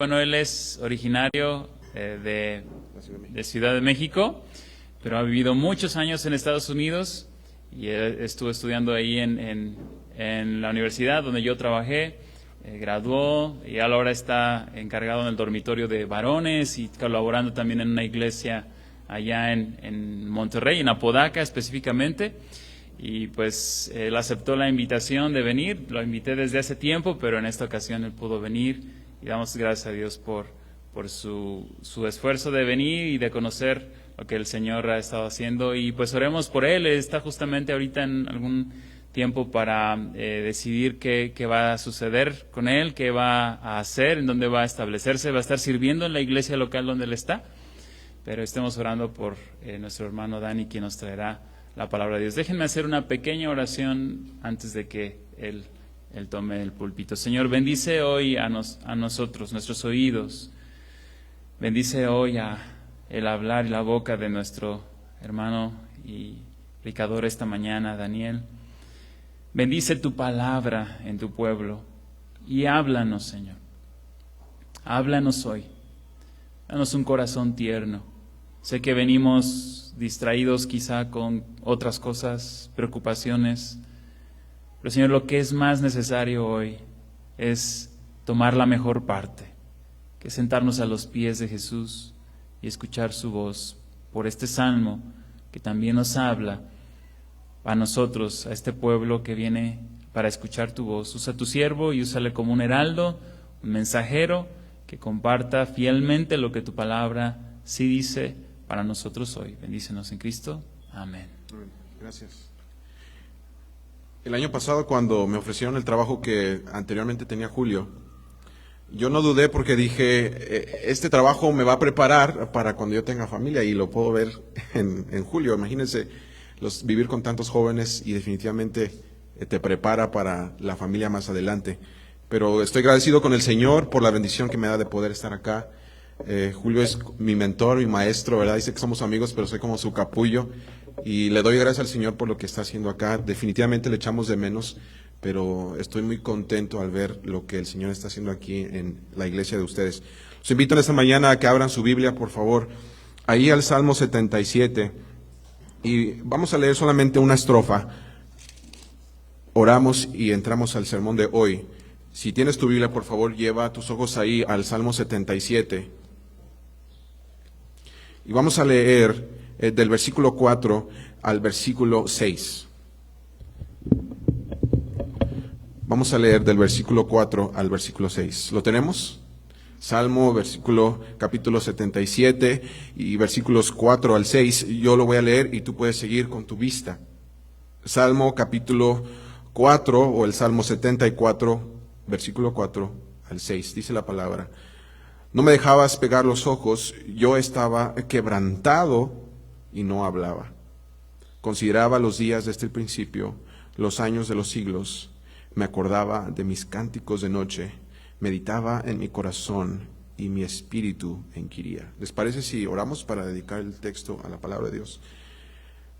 Bueno, él es originario de Ciudad de México, pero ha vivido muchos años en Estados Unidos y estuvo estudiando ahí en la universidad donde yo trabajé, graduó y ahora está encargado en el dormitorio de varones y colaborando también en una iglesia allá en Monterrey, en Apodaca específicamente. Y pues él aceptó la invitación de venir, lo invité desde hace tiempo, pero en esta ocasión él pudo venir y damos gracias a Dios por su esfuerzo de venir y de conocer lo que el Señor ha estado haciendo. Y pues oremos por él, está justamente ahorita en algún tiempo para decidir qué va a suceder con él, qué va a hacer, en dónde va a establecerse, va a estar sirviendo en la iglesia local donde él está, pero estemos orando por nuestro hermano Dani, quien nos traerá la palabra de Dios. Déjenme hacer una pequeña oración antes de que él tome el púlpito. Señor, bendice hoy a nosotros, nuestros oídos. Bendice hoy a el hablar y la boca de nuestro hermano y predicador esta mañana, Daniel. Bendice tu palabra en tu pueblo y háblanos, Señor. Háblanos hoy. Danos un corazón tierno. Sé que venimos distraídos quizá con otras cosas, preocupaciones, pero Señor, lo que es más necesario hoy es tomar la mejor parte, que es sentarnos a los pies de Jesús y escuchar su voz por este salmo que también nos habla a nosotros, a este pueblo que viene para escuchar tu voz. Usa tu siervo y úsale como un heraldo, un mensajero que comparta fielmente lo que tu palabra sí dice para nosotros hoy. Bendícenos en Cristo. Amén. Gracias. El año pasado, cuando me ofrecieron el trabajo que anteriormente tenía Julio, yo no dudé porque dije, este trabajo me va a preparar para cuando yo tenga familia, y lo puedo ver en Julio. Imagínense vivir con tantos jóvenes, y definitivamente te prepara para la familia más adelante. Pero estoy agradecido con el Señor por la bendición que me da de poder estar acá. Julio es mi mentor, mi maestro, ¿verdad? Dice que somos amigos, pero soy como su capullo. Y le doy gracias al Señor por lo que está haciendo acá. Definitivamente le echamos de menos, pero estoy muy contento al ver lo que el Señor está haciendo aquí en la iglesia de ustedes. Los invito en esta mañana a que abran su Biblia, por favor, ahí al Salmo 77. Y vamos a leer solamente una estrofa. Oramos y entramos al sermón de hoy. Si tienes tu Biblia, por favor, lleva tus ojos ahí al Salmo 77. Y vamos a leer del versículo 4 al versículo 6. Vamos a leer del versículo 4 al versículo 6. ¿Lo tenemos? Salmo, capítulo 77 y versículos 4 al 6. Yo lo voy a leer y tú puedes seguir con tu vista. Salmo capítulo 4 o el Salmo 74, versículo 4 al 6. Dice la palabra: no me dejabas pegar los ojos, yo estaba quebrantado y no hablaba. Consideraba los días desde el principio, los años de los siglos. Me acordaba de mis cánticos de noche, meditaba en mi corazón y mi espíritu inquiría. ¿Les parece si oramos para dedicar el texto a la palabra de Dios?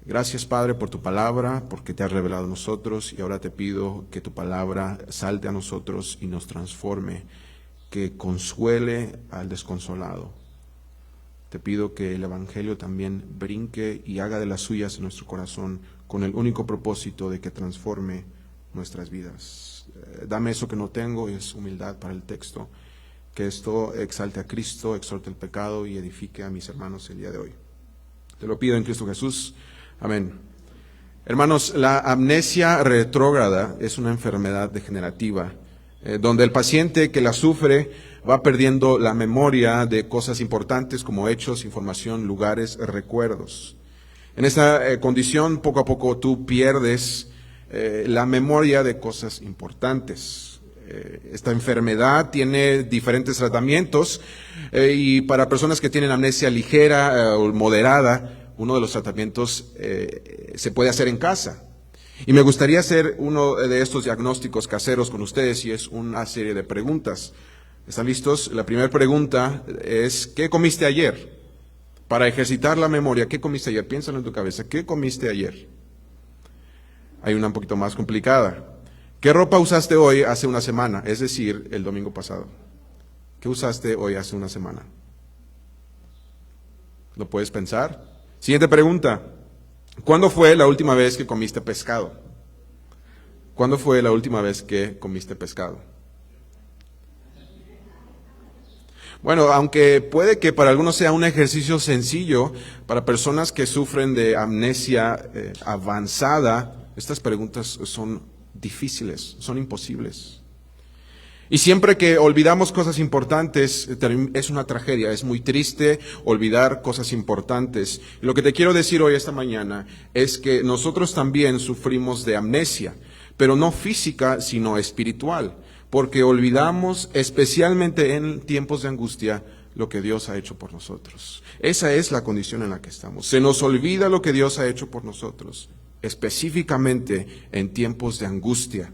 Gracias, Padre, por tu palabra, porque te has revelado a nosotros, y ahora te pido que tu palabra salte a nosotros y nos transforme, que consuele al desconsolado. Te pido que el Evangelio también brinque y haga de las suyas en nuestro corazón, con el único propósito de que transforme nuestras vidas. Dame eso que no tengo, y es humildad para el texto. Que esto exalte a Cristo, exhorte el pecado y edifique a mis hermanos el día de hoy. Te lo pido en Cristo Jesús. Amén. Hermanos, la amnesia retrógrada es una enfermedad degenerativa, donde el paciente que la sufre va perdiendo la memoria de cosas importantes como hechos, información, lugares, recuerdos. En esta condición, poco a poco tú pierdes la memoria de cosas importantes. Esta enfermedad tiene diferentes tratamientos, y para personas que tienen amnesia ligera o moderada, uno de los tratamientos se puede hacer en casa. Y me gustaría hacer uno de estos diagnósticos caseros con ustedes, y es una serie de preguntas. ¿Están listos? La primera pregunta es: ¿qué comiste ayer? Para ejercitar la memoria, ¿qué comiste ayer? Piénsalo en tu cabeza, ¿qué comiste ayer? Hay una un poquito más complicada. ¿Qué ropa usaste hoy hace una semana? Es decir, el domingo pasado. ¿Qué usaste hoy hace una semana? ¿Lo puedes pensar? Siguiente pregunta. ¿Cuándo fue la última vez que comiste pescado? ¿Cuándo fue la última vez que comiste pescado? Bueno, aunque puede que para algunos sea un ejercicio sencillo, para personas que sufren de amnesia avanzada, estas preguntas son difíciles, son imposibles. Y siempre que olvidamos cosas importantes, es una tragedia, es muy triste olvidar cosas importantes. Y lo que te quiero decir hoy, esta mañana, es que nosotros también sufrimos de amnesia, pero no física, sino espiritual, porque olvidamos, especialmente en tiempos de angustia, lo que Dios ha hecho por nosotros. Esa es la condición en la que estamos. Se nos olvida lo que Dios ha hecho por nosotros, específicamente en tiempos de angustia.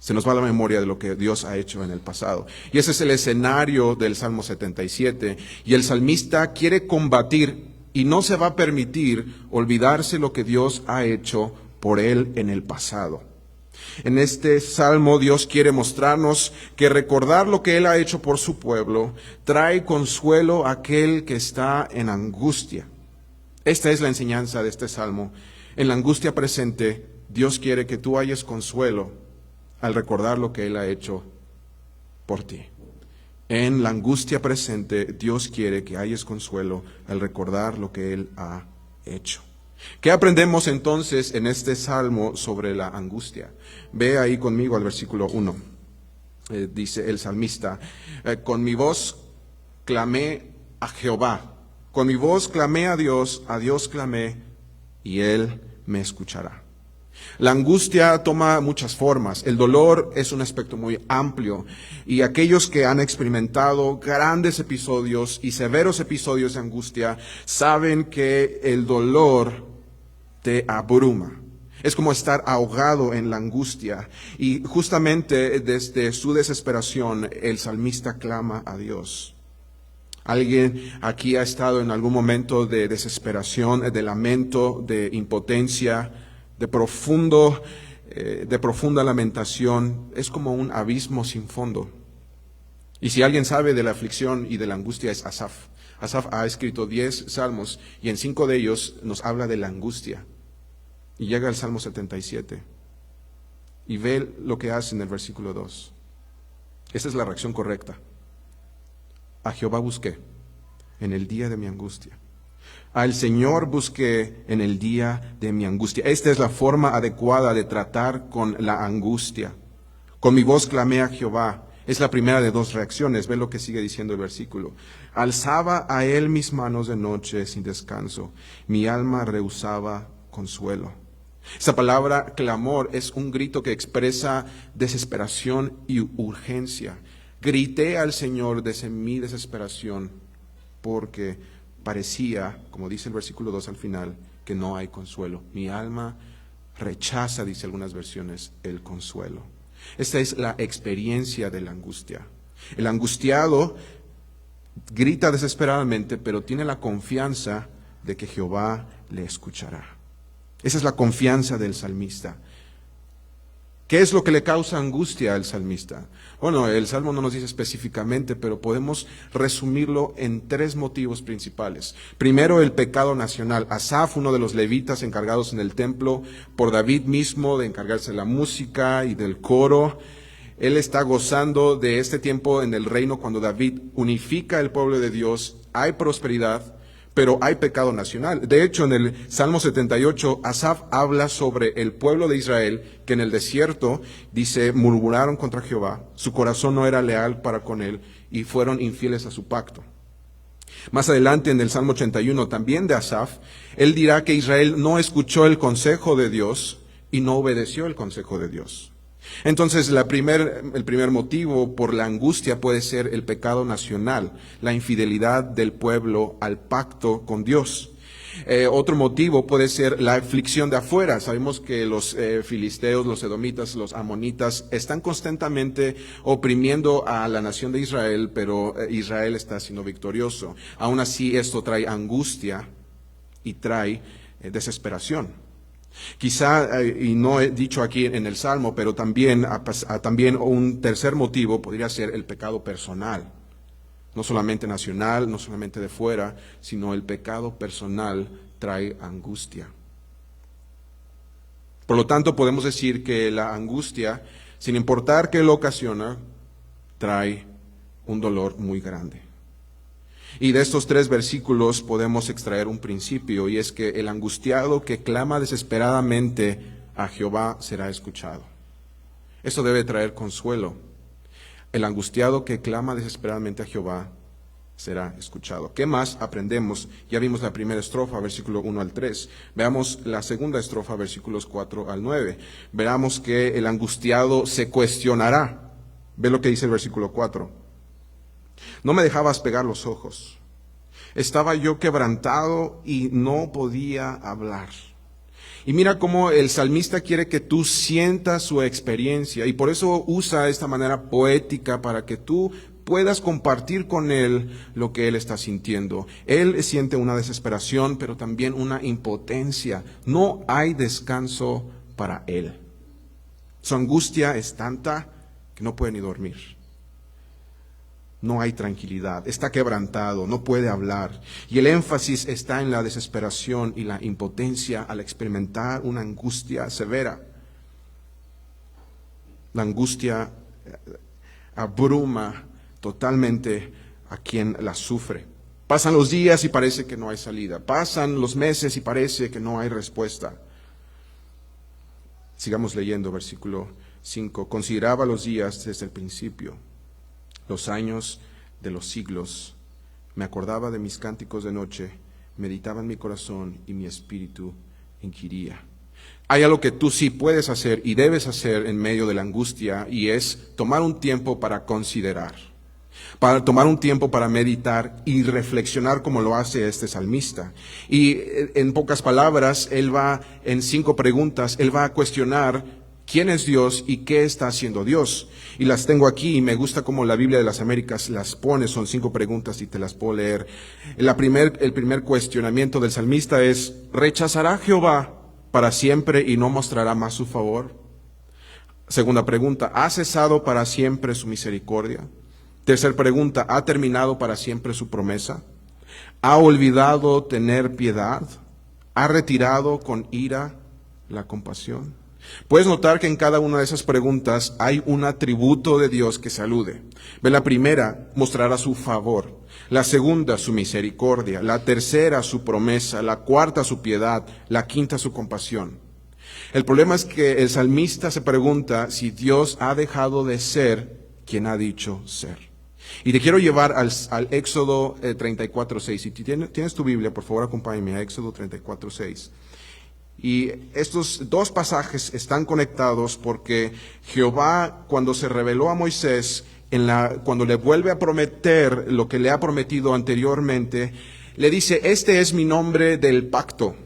Se nos va la memoria de lo que Dios ha hecho en el pasado. Y ese es el escenario del Salmo 77. Y el salmista quiere combatir y no se va a permitir olvidarse lo que Dios ha hecho por él en el pasado. En este salmo Dios quiere mostrarnos que recordar lo que Él ha hecho por su pueblo trae consuelo a aquel que está en angustia. Esta es la enseñanza de este salmo. En la angustia presente, Dios quiere que tú halles consuelo al recordar lo que Él ha hecho por ti. En la angustia presente, Dios quiere que halles consuelo al recordar lo que Él ha hecho. ¿Qué aprendemos entonces en este salmo sobre la angustia? Ve ahí conmigo al versículo 1. Dice el salmista, con mi voz clamé a Jehová. Con mi voz clamé a Dios clamé, y Él me escuchará. La angustia toma muchas formas. El dolor es un aspecto muy amplio, y aquellos que han experimentado grandes episodios y severos episodios de angustia saben que el dolor te abruma. Es como estar ahogado en la angustia, y justamente desde su desesperación el salmista clama a Dios. ¿Alguien aquí ha estado en algún momento de desesperación, de lamento, de impotencia, de profunda lamentación? Es como un abismo sin fondo. Y si alguien sabe de la aflicción y de la angustia, es Asaf. Asaf ha escrito 10 salmos y en 5 de ellos nos habla de la angustia. Y llega al Salmo 77 y ve lo que hace en el versículo 2. Esa es la reacción correcta. A Jehová busqué en el día de mi angustia. Al Señor busqué en el día de mi angustia. Esta es la forma adecuada de tratar con la angustia. Con mi voz clamé a Jehová. Es la primera de 2 reacciones. Ve lo que sigue diciendo el versículo. Alzaba a Él mis manos de noche sin descanso. Mi alma rehusaba consuelo. Esa palabra clamor es un grito que expresa desesperación y urgencia. Grité al Señor desde mi desesperación porque parecía, como dice el versículo 2 al final, que no hay consuelo. Mi alma rechaza, dice algunas versiones, el consuelo. Esta es la experiencia de la angustia. El angustiado grita desesperadamente, pero tiene la confianza de que Jehová le escuchará. Esa es la confianza del salmista. ¿Qué es lo que le causa angustia al salmista? Bueno, el Salmo no nos dice específicamente, pero podemos resumirlo en 3 motivos principales. Primero, el pecado nacional. Asaf, uno de los levitas encargados en el templo por David mismo de encargarse de la música y del coro. Él está gozando de este tiempo en el reino cuando David unifica el pueblo de Dios. Hay prosperidad, pero hay pecado nacional. De hecho, en el Salmo 78, Asaf habla sobre el pueblo de Israel, que en el desierto, dice, murmuraron contra Jehová, su corazón no era leal para con él, y fueron infieles a su pacto. Más adelante, en el Salmo 81, también de Asaf, él dirá que Israel no escuchó el consejo de Dios y no obedeció el consejo de Dios. Entonces, el primer motivo por la angustia puede ser el pecado nacional, la infidelidad del pueblo al pacto con Dios. Otro motivo puede ser la aflicción de afuera. Sabemos que los filisteos, los edomitas, los amonitas están constantemente oprimiendo a la nación de Israel, pero Israel está siendo victorioso. Aún así, esto trae angustia y trae desesperación. Quizá, y no he dicho aquí en el Salmo, pero también un tercer motivo podría ser el pecado personal. No solamente nacional, no solamente de fuera, sino el pecado personal trae angustia. Por lo tanto, podemos decir que la angustia, sin importar qué lo ocasiona, trae un dolor muy grande. Y de estos 3 versículos podemos extraer un principio, y es que el angustiado que clama desesperadamente a Jehová será escuchado. Eso debe traer consuelo. El angustiado que clama desesperadamente a Jehová será escuchado. ¿Qué más aprendemos? Ya vimos la primera estrofa, versículo 1 al 3. Veamos la segunda estrofa, versículos 4 al 9. Veamos que el angustiado se cuestionará. Ve lo que dice el versículo 4. No me dejabas pegar los ojos. Estaba yo quebrantado y no podía hablar. Y mira cómo el salmista quiere que tú sientas su experiencia, y por eso usa esta manera poética para que tú puedas compartir con él lo que él está sintiendo. Él siente una desesperación, pero también una impotencia. No hay descanso para él. Su angustia es tanta que no puede ni dormir. No hay tranquilidad, está quebrantado, no puede hablar. Y el énfasis está en la desesperación y la impotencia al experimentar una angustia severa. La angustia abruma totalmente a quien la sufre. Pasan los días y parece que no hay salida. Pasan los meses y parece que no hay respuesta. Sigamos leyendo, versículo 5. Consideraba los días desde el principio, los años de los siglos. Me acordaba de mis cánticos de noche, meditaba en mi corazón y mi espíritu inquiría. Hay algo que tú sí puedes hacer y debes hacer en medio de la angustia, y es tomar un tiempo para considerar, para tomar un tiempo para meditar y reflexionar como lo hace este salmista. Y en pocas palabras, él va en 5 preguntas, él va a cuestionar quién es Dios y qué está haciendo Dios. Y las tengo aquí, y me gusta cómo la Biblia de las Américas las pone, son 5 preguntas y te las puedo leer. El primer cuestionamiento del salmista es: ¿rechazará Jehová para siempre y no mostrará más su favor? Segunda pregunta: ¿ha cesado para siempre su misericordia? Tercera pregunta: ¿ha terminado para siempre su promesa? ¿Ha olvidado tener piedad? ¿Ha retirado con ira la compasión? Puedes notar que en cada una de esas preguntas hay un atributo de Dios que se alude. Ve, la primera, mostrará su favor. La segunda, su misericordia. La tercera, su promesa. La cuarta, su piedad. La quinta, su compasión. El problema es que el salmista se pregunta si Dios ha dejado de ser quien ha dicho ser. Y te quiero llevar al Éxodo 34:6. Si tienes tu Biblia, por favor acompáñame a Éxodo 34:6. Y estos 2 pasajes están conectados porque Jehová, cuando se reveló a Moisés, cuando le vuelve a prometer lo que le ha prometido anteriormente, le dice: este es mi nombre del pacto.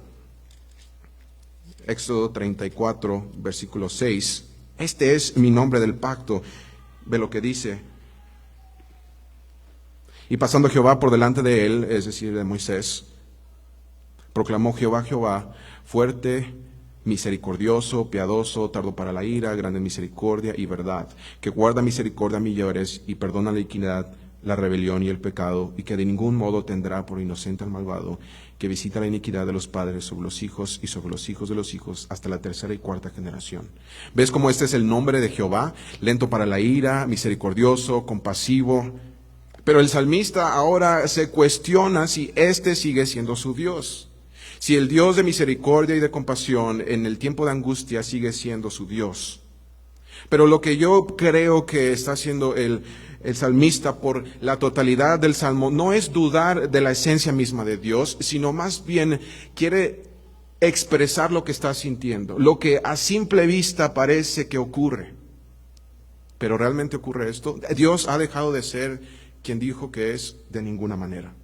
Éxodo 34, versículo 6. Este es mi nombre del pacto. Ve lo que dice: y pasando Jehová por delante de él, es decir, de Moisés, proclamó Jehová, Jehová, fuerte, misericordioso, piadoso, tardo para la ira, grande en misericordia y verdad, que guarda misericordia a millares y perdona la iniquidad, la rebelión y el pecado, y que de ningún modo tendrá por inocente al malvado, que visita la iniquidad de los padres sobre los hijos y sobre los hijos de los hijos hasta la 3ª y 4ª generación. ¿Ves cómo este es el nombre de Jehová? Lento para la ira, misericordioso, compasivo. Pero el salmista ahora se cuestiona si este sigue siendo su Dios. Si el Dios de misericordia y de compasión en el tiempo de angustia sigue siendo su Dios. Pero lo que yo creo que está haciendo el salmista por la totalidad del salmo no es dudar de la esencia misma de Dios, sino más bien quiere expresar lo que está sintiendo, lo que a simple vista parece que ocurre. Pero ¿realmente ocurre esto? Dios ha dejado de ser quien dijo que es de ninguna manera.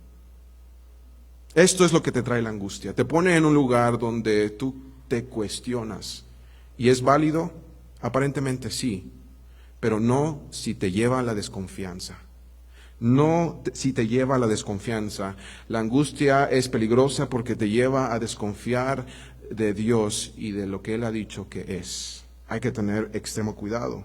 Esto es lo que te trae la angustia. Te pone en un lugar donde tú te cuestionas. ¿Y es válido? Aparentemente sí, pero no si te lleva a la desconfianza. No si te lleva a la desconfianza. La angustia es peligrosa porque te lleva a desconfiar de Dios y de lo que Él ha dicho que es. Hay que tener extremo cuidado.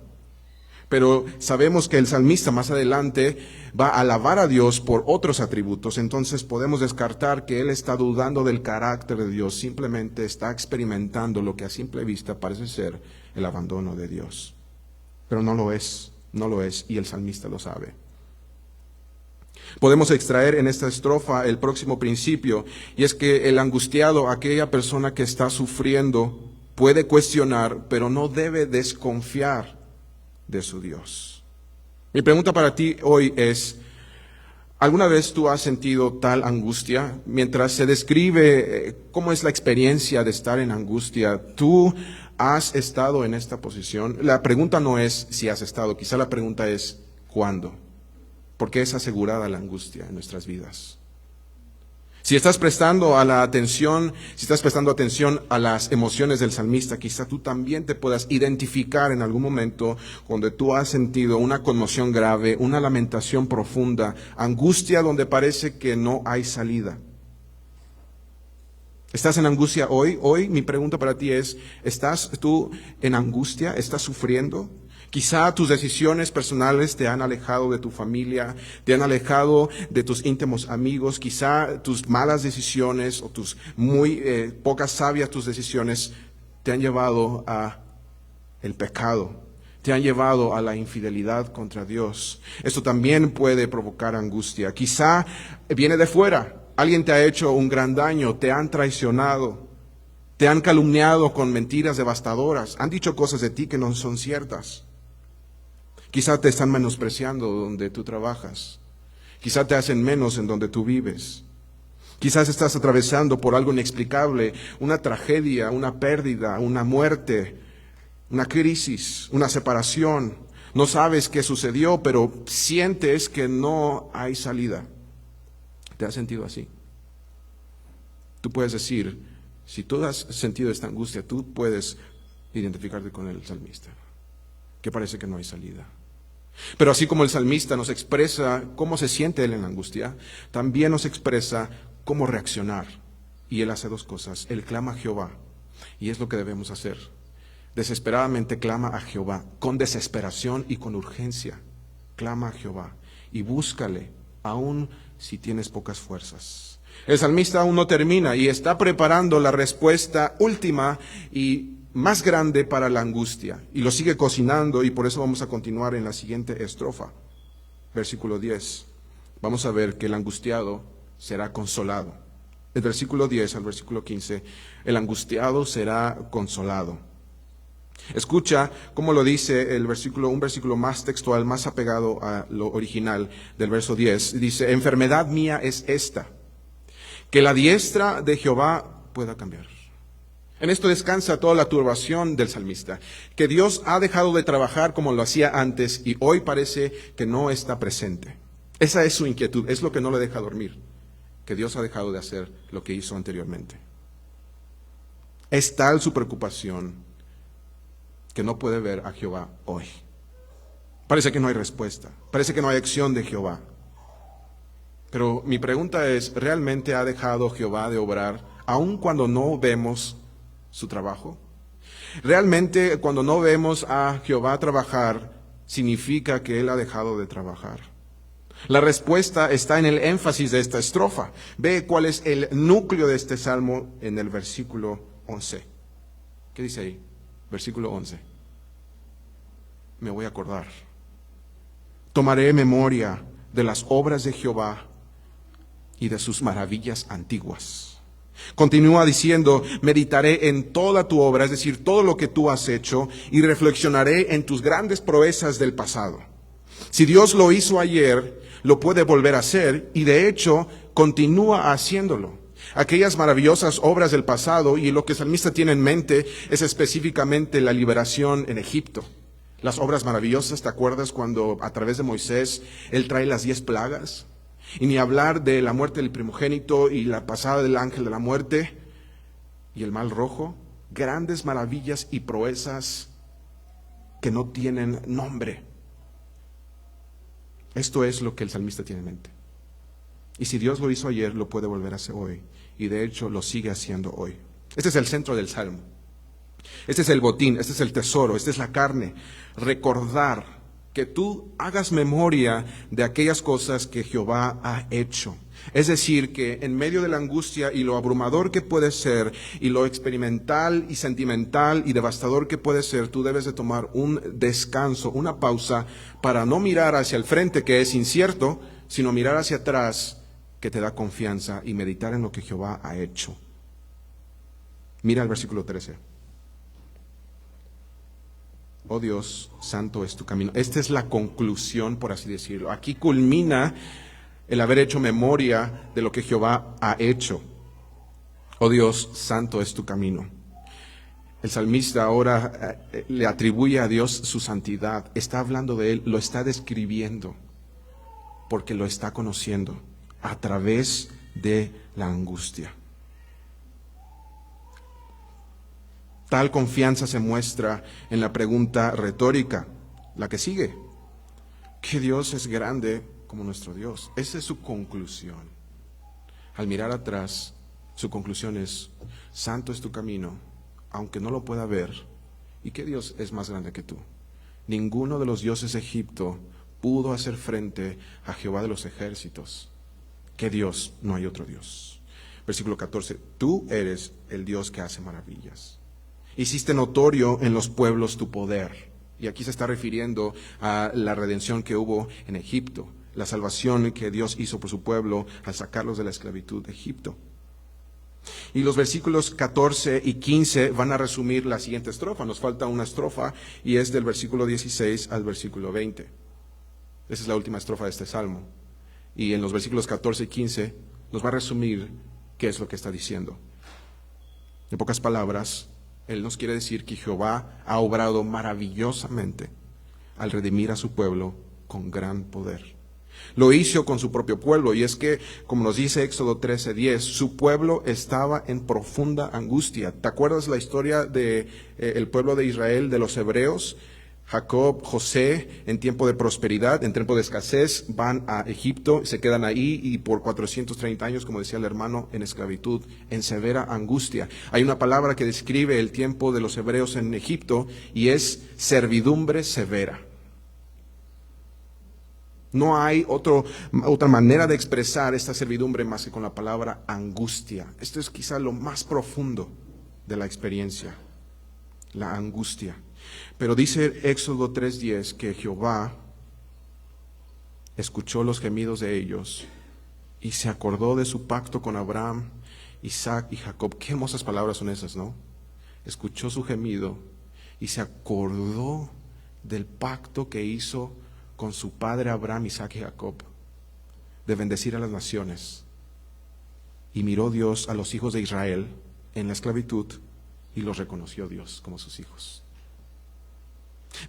Pero sabemos que el salmista más adelante va a alabar a Dios por otros atributos, entonces podemos descartar que él está dudando del carácter de Dios, simplemente está experimentando lo que a simple vista parece ser el abandono de Dios. Pero no lo es, y el salmista lo sabe. Podemos extraer en esta estrofa el próximo principio, y es que el angustiado, aquella persona que está sufriendo, puede cuestionar, pero no debe desconfiar de su Dios. Mi pregunta para ti hoy es, ¿alguna vez tú has sentido tal angustia? Mientras se describe cómo es la experiencia de estar en angustia, ¿tú has estado en esta posición? La pregunta no es si has estado, quizá la pregunta es ¿cuándo? Porque es asegurada la angustia en nuestras vidas. Si estás prestando atención a las emociones del salmista, quizá tú también te puedas identificar en algún momento donde tú has sentido una conmoción grave, una lamentación profunda, angustia donde parece que no hay salida. ¿Estás en angustia hoy? Hoy mi pregunta para ti es, ¿estás tú en angustia? ¿Estás sufriendo? Quizá tus decisiones personales te han alejado de tu familia, te han alejado de tus íntimos amigos, quizá tus malas decisiones o tus muy pocas sabias tus decisiones te han llevado a el pecado, te han llevado a la infidelidad contra Dios. Esto también puede provocar angustia. Quizá viene de fuera, alguien te ha hecho un gran daño, te han traicionado, te han calumniado con mentiras devastadoras, han dicho cosas de ti que no son ciertas. Quizá te están menospreciando donde tú trabajas. Quizá te hacen menos en donde tú vives. Quizás estás atravesando por algo inexplicable, una tragedia, una pérdida, una muerte, una crisis, una separación. No sabes qué sucedió, pero sientes que no hay salida. ¿Te has sentido así? Tú puedes decir, si tú has sentido esta angustia, tú puedes identificarte con el salmista, que parece que no hay salida. Pero así como el salmista nos expresa cómo se siente él en la angustia, también nos expresa cómo reaccionar. Y él hace dos cosas. Él clama a Jehová, y es lo que debemos hacer. Desesperadamente clama a Jehová, con desesperación y con urgencia. Clama a Jehová y búscale, aun si tienes pocas fuerzas. El salmista aún no termina y está preparando la respuesta última y más grande para la angustia, y lo sigue cocinando, y por eso vamos a continuar en la siguiente estrofa, versículo 10. Vamos a ver que el angustiado será consolado. Del versículo 10 al versículo 15, el angustiado será consolado. Escucha cómo lo dice el versículo, un versículo más textual, más apegado a lo original del verso 10. Dice, enfermedad mía es esta, que la diestra de Jehová pueda cambiar. En esto descansa toda la turbación del salmista, que Dios ha dejado de trabajar como lo hacía antes y hoy parece que no está presente. Esa es su inquietud, es lo que no le deja dormir, que Dios ha dejado de hacer lo que hizo anteriormente. Es tal su preocupación que no puede ver a Jehová hoy. Parece que no hay respuesta, parece que no hay acción de Jehová. Pero mi pregunta es, ¿realmente ha dejado Jehová de obrar aun cuando no vemos su trabajo? Realmente cuando no vemos a Jehová trabajar, significa que Él ha dejado de trabajar. La respuesta está en el énfasis de esta estrofa. Ve cuál es el núcleo de este salmo en el versículo 11. ¿Qué dice ahí? Versículo 11. Me voy a acordar. Tomaré memoria de las obras de Jehová y de sus maravillas antiguas. Continúa diciendo, meditaré en toda tu obra, es decir, todo lo que tú has hecho, y reflexionaré en tus grandes proezas del pasado. Si Dios lo hizo ayer, lo puede volver a hacer, y de hecho, continúa haciéndolo. Aquellas maravillosas obras del pasado, y lo que el salmista tiene en mente es específicamente la liberación en Egipto. Las obras maravillosas, ¿te acuerdas cuando a través de Moisés Él trae las 10 plagas? Y ni hablar de la muerte del primogénito y la pasada del ángel de la muerte y el mal rojo. Grandes maravillas y proezas que no tienen nombre. Esto es lo que el salmista tiene en mente. Y si Dios lo hizo ayer, lo puede volver a hacer hoy. Y de hecho lo sigue haciendo hoy. Este es el centro del Salmo. Este es el botín, este es el tesoro, esta es la carne. Recordar que tú hagas memoria de aquellas cosas que Jehová ha hecho. Es decir, que en medio de la angustia y lo abrumador que puede ser, y lo experimental y sentimental y devastador que puede ser, tú debes de tomar un descanso, una pausa, para no mirar hacia el frente, que es incierto, sino mirar hacia atrás, que te da confianza, y meditar en lo que Jehová ha hecho. Mira el versículo 13. Oh Dios, santo es tu camino. Esta es la conclusión, por así decirlo. Aquí culmina el haber hecho memoria de lo que Jehová ha hecho. Oh Dios, santo es tu camino. El salmista ahora le atribuye a Dios su santidad. Está hablando de Él, lo está describiendo, porque lo está conociendo a través de la angustia. Tal confianza se muestra en la pregunta retórica, la que sigue. ¿Qué Dios es grande como nuestro Dios? Esa es su conclusión. Al mirar atrás, su conclusión es: santo es tu camino, aunque no lo pueda ver. ¿Y qué Dios es más grande que tú? Ninguno de los dioses de Egipto pudo hacer frente a Jehová de los ejércitos. ¿Qué Dios? No hay otro Dios. Versículo 14. Tú eres el Dios que hace maravillas. Hiciste notorio en los pueblos tu poder. Y aquí se está refiriendo a la redención que hubo en Egipto, la salvación que Dios hizo por su pueblo al sacarlos de la esclavitud de Egipto. Y los versículos 14 y 15 van a resumir la siguiente estrofa. Nos falta una estrofa y es del versículo 16 al versículo 20. Esa es la última estrofa de este salmo. Y en los versículos 14 y 15 nos va a resumir qué es lo que está diciendo. En pocas palabras, Él nos quiere decir que Jehová ha obrado maravillosamente al redimir a su pueblo con gran poder. Lo hizo con su propio pueblo, y es que, como nos dice Éxodo 13:10, su pueblo estaba en profunda angustia. ¿Te acuerdas la historia de el pueblo de Israel, de los hebreos? Jacob, José, en tiempo de prosperidad, en tiempo de escasez, van a Egipto, se quedan ahí y por 430 años, como decía el hermano, en esclavitud, en severa angustia. Hay una palabra que describe el tiempo de los hebreos en Egipto y es servidumbre severa. No hay otra manera de expresar esta servidumbre más que con la palabra angustia. Esto es quizá lo más profundo de la experiencia, la angustia. Pero dice Éxodo 3:10 que Jehová escuchó los gemidos de ellos y se acordó de su pacto con Abraham, Isaac y Jacob. Qué hermosas palabras son esas, ¿no? Escuchó su gemido y se acordó del pacto que hizo con su padre Abraham, Isaac y Jacob, de bendecir a las naciones. Y miró Dios a los hijos de Israel en la esclavitud y los reconoció Dios como sus hijos.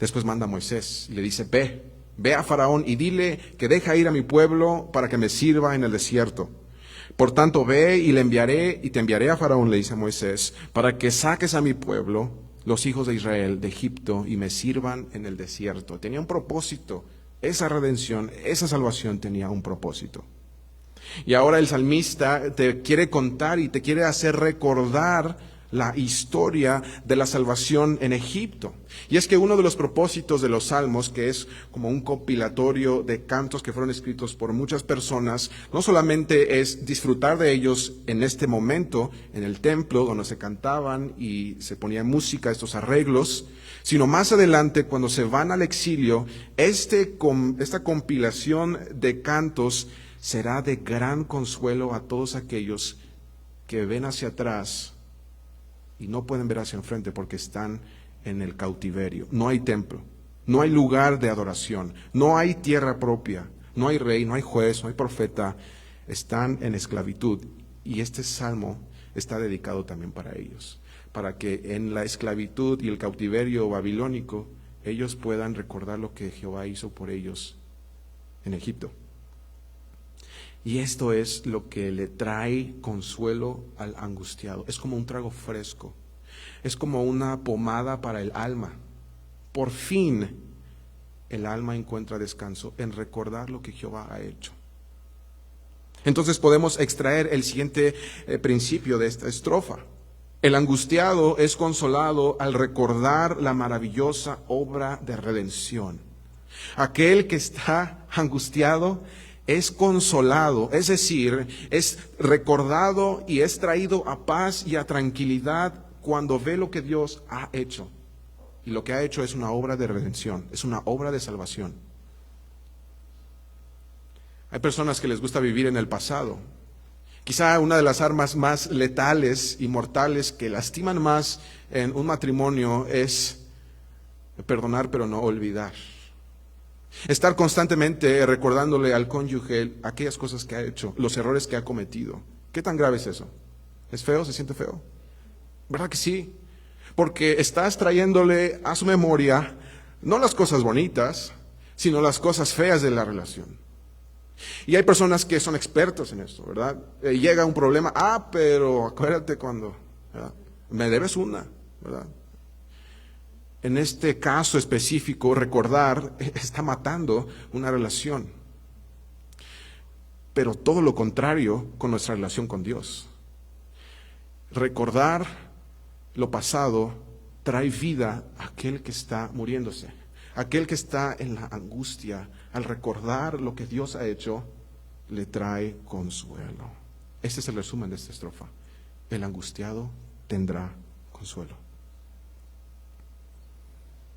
Después manda a Moisés y le dice: ve a Faraón y dile que deja ir a mi pueblo para que me sirva en el desierto. Por tanto, ve y le enviaré, y te enviaré a Faraón, le dice a Moisés, para que saques a mi pueblo, los hijos de Israel, de Egipto, y me sirvan en el desierto. Tenía un propósito. Esa redención, esa salvación tenía un propósito. Y ahora el salmista te quiere contar y te quiere hacer recordar la historia de la salvación en Egipto. Y es que uno de los propósitos de los salmos, que es como un compilatorio de cantos que fueron escritos por muchas personas, no solamente es disfrutar de ellos en este momento, en el templo donde se cantaban y se ponía música, estos arreglos, sino más adelante cuando se van al exilio, esta compilación de cantos será de gran consuelo a todos aquellos que ven hacia atrás y no pueden ver hacia enfrente porque están en el cautiverio. No hay templo, no hay lugar de adoración, no hay tierra propia, no hay rey, no hay juez, no hay profeta. Están en esclavitud y este salmo está dedicado también para ellos, para que en la esclavitud y el cautiverio babilónico ellos puedan recordar lo que Jehová hizo por ellos en Egipto. Y esto es lo que le trae consuelo al angustiado. Es como un trago fresco. Es como una pomada para el alma. Por fin, el alma encuentra descanso en recordar lo que Jehová ha hecho. Entonces podemos extraer el siguiente principio de esta estrofa. El angustiado es consolado al recordar la maravillosa obra de redención. Aquel que está angustiado es consolado, es decir, es recordado y es traído a paz y a tranquilidad cuando ve lo que Dios ha hecho. Y lo que ha hecho es una obra de redención, es una obra de salvación. Hay personas que les gusta vivir en el pasado. Quizá una de las armas más letales y mortales que lastiman más en un matrimonio es perdonar pero no olvidar. Estar constantemente recordándole al cónyuge aquellas cosas que ha hecho, los errores que ha cometido. ¿Qué tan grave es eso? ¿Es feo? ¿Se siente feo? ¿Verdad que sí? Porque estás trayéndole a su memoria no las cosas bonitas, sino las cosas feas de la relación. Y hay personas que son expertos en esto, ¿verdad? Llega un problema, pero acuérdate cuando, ¿verdad? Me debes una, ¿verdad? En este caso específico, recordar está matando una relación. Pero todo lo contrario con nuestra relación con Dios. Recordar lo pasado trae vida a aquel que está muriéndose. Aquel que está en la angustia, al recordar lo que Dios ha hecho, le trae consuelo. Este es el resumen de esta estrofa. El angustiado tendrá consuelo.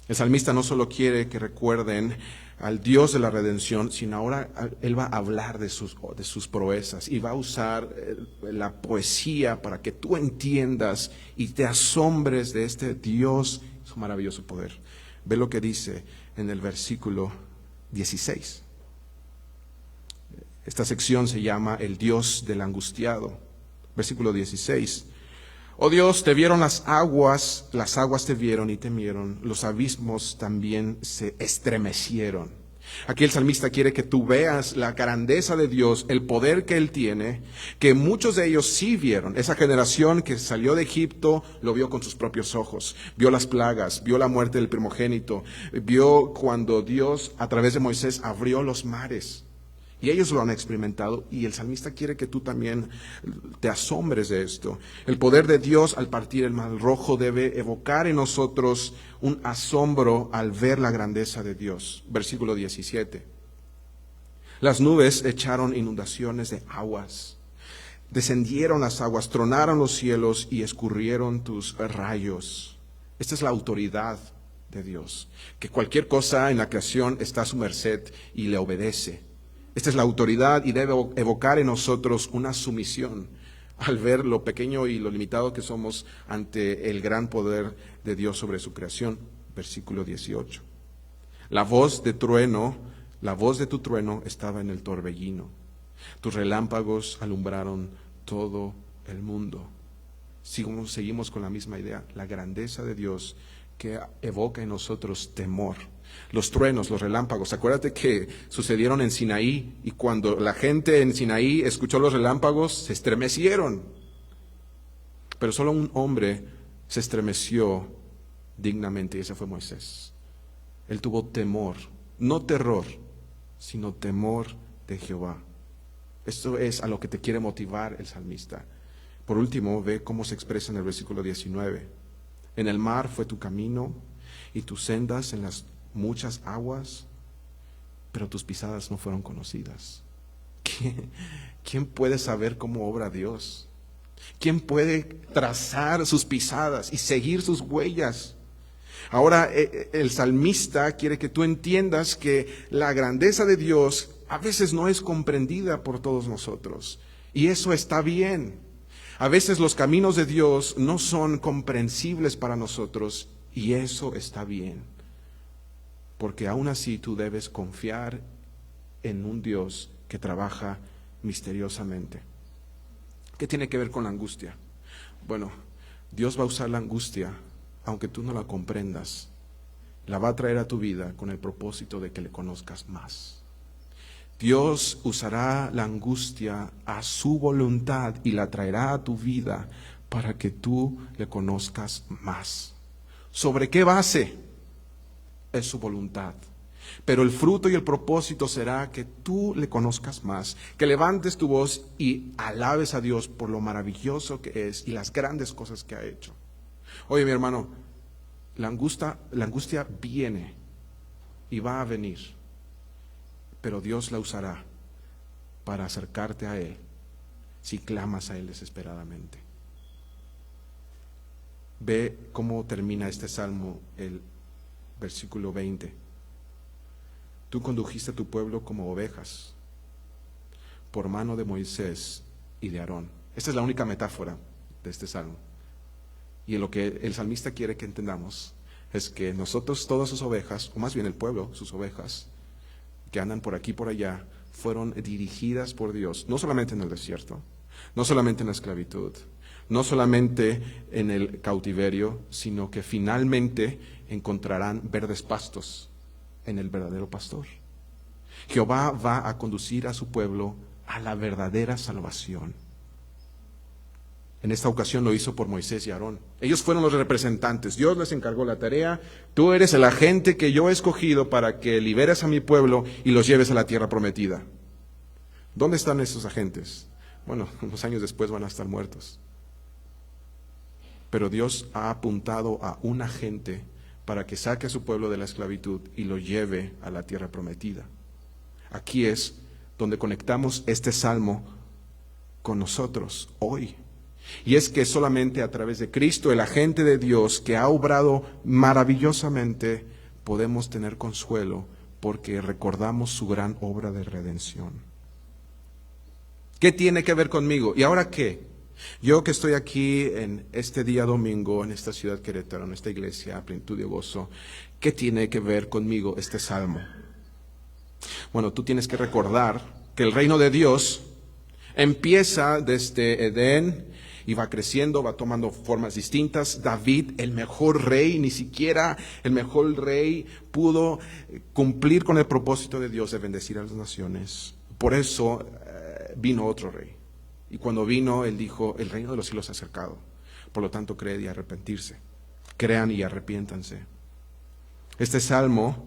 El salmista no solo quiere que recuerden al Dios de la redención, sino ahora él va a hablar de sus proezas y va a usar la poesía para que tú entiendas y te asombres de este Dios, su maravilloso poder. Ve lo que dice en el versículo 16. Esta sección se llama el Dios del angustiado. Versículo 16. Oh Dios, te vieron las aguas te vieron y temieron, los abismos también se estremecieron. Aquí el salmista quiere que tú veas la grandeza de Dios, el poder que Él tiene, que muchos de ellos sí vieron. Esa generación que salió de Egipto lo vio con sus propios ojos, vio las plagas, vio la muerte del primogénito, vio cuando Dios a través de Moisés abrió los mares. Y ellos lo han experimentado y el salmista quiere que tú también te asombres de esto. El poder de Dios al partir el mar rojo debe evocar en nosotros un asombro al ver la grandeza de Dios. Versículo 17. Las nubes echaron inundaciones de aguas. Descendieron las aguas, tronaron los cielos y escurrieron tus rayos. Esta es la autoridad de Dios, que cualquier cosa en la creación está a su merced y le obedece. Esta es la autoridad y debe evocar en nosotros una sumisión al ver lo pequeño y lo limitado que somos ante el gran poder de Dios sobre su creación. Versículo 18. La voz de tu trueno estaba en el torbellino. Tus relámpagos alumbraron todo el mundo. Seguimos con la misma idea, la grandeza de Dios que evoca en nosotros temor. Los truenos, los relámpagos, acuérdate que sucedieron en Sinaí y cuando la gente en Sinaí escuchó los relámpagos se estremecieron. Pero solo un hombre se estremeció dignamente y ese fue Moisés. Él tuvo temor, no terror, sino temor de Jehová. Esto es a lo que te quiere motivar el salmista. Por último, ve cómo se expresa en el versículo 19. En el mar fue tu camino y tus sendas en las muchas aguas, pero tus pisadas no fueron conocidas. ¿Quién puede saber cómo obra Dios? ¿Quién puede trazar sus pisadas y seguir sus huellas? Ahora el salmista quiere que tú entiendas que la grandeza de Dios a veces no es comprendida por todos nosotros. Y eso está bien. A veces los caminos de Dios no son comprensibles para nosotros y eso está bien. Porque aún así tú debes confiar en un Dios que trabaja misteriosamente. ¿Qué tiene que ver con la angustia? Bueno, Dios va a usar la angustia, aunque tú no la comprendas. La va a traer a tu vida con el propósito de que le conozcas más. Dios usará la angustia a su voluntad y la traerá a tu vida para que tú le conozcas más. ¿Sobre qué base? Es su voluntad. Pero el fruto y el propósito será que tú le conozcas más, que levantes tu voz y alabes a Dios por lo maravilloso que es y las grandes cosas que ha hecho. Oye, mi hermano, la angustia viene y va a venir, pero Dios la usará para acercarte a Él si clamas a Él desesperadamente. Ve cómo termina este salmo, el versículo 20. Tú condujiste a tu pueblo como ovejas por mano de Moisés y de Aarón. Esta es la única metáfora de este salmo. Y en lo que el salmista quiere que entendamos es que nosotros, todas sus ovejas, o más bien el pueblo, sus ovejas, que andan por aquí y por allá, fueron dirigidas por Dios, no solamente en el desierto, no solamente en la esclavitud, no solamente en el cautiverio, sino que finalmente encontrarán verdes pastos en el verdadero pastor. Jehová va a conducir a su pueblo a la verdadera salvación. En esta ocasión lo hizo por Moisés y Aarón. Ellos fueron los representantes. Dios les encargó la tarea. Tú eres el agente que yo he escogido para que liberes a mi pueblo y los lleves a la tierra prometida. ¿Dónde están esos agentes? Bueno, unos años después van a estar muertos. Pero Dios ha apuntado a un agente para que saque a su pueblo de la esclavitud y lo lleve a la tierra prometida. Aquí es donde conectamos este salmo con nosotros hoy. Y es que solamente a través de Cristo, el agente de Dios que ha obrado maravillosamente, podemos tener consuelo porque recordamos su gran obra de redención. ¿Qué tiene que ver conmigo? ¿Y ahora qué? Yo que estoy aquí en este día domingo, en esta ciudad Querétaro, en esta iglesia, Plenitud de Gozo, ¿qué tiene que ver conmigo este salmo? Bueno, tú tienes que recordar que el reino de Dios empieza desde Edén y va creciendo, va tomando formas distintas. David, el mejor rey, ni siquiera el mejor rey pudo cumplir con el propósito de Dios de bendecir a las naciones. Por eso vino otro rey. Y cuando vino, él dijo, el reino de los cielos se ha acercado. Por lo tanto, creed y arrepentirse. Crean y arrepiéntanse. Este salmo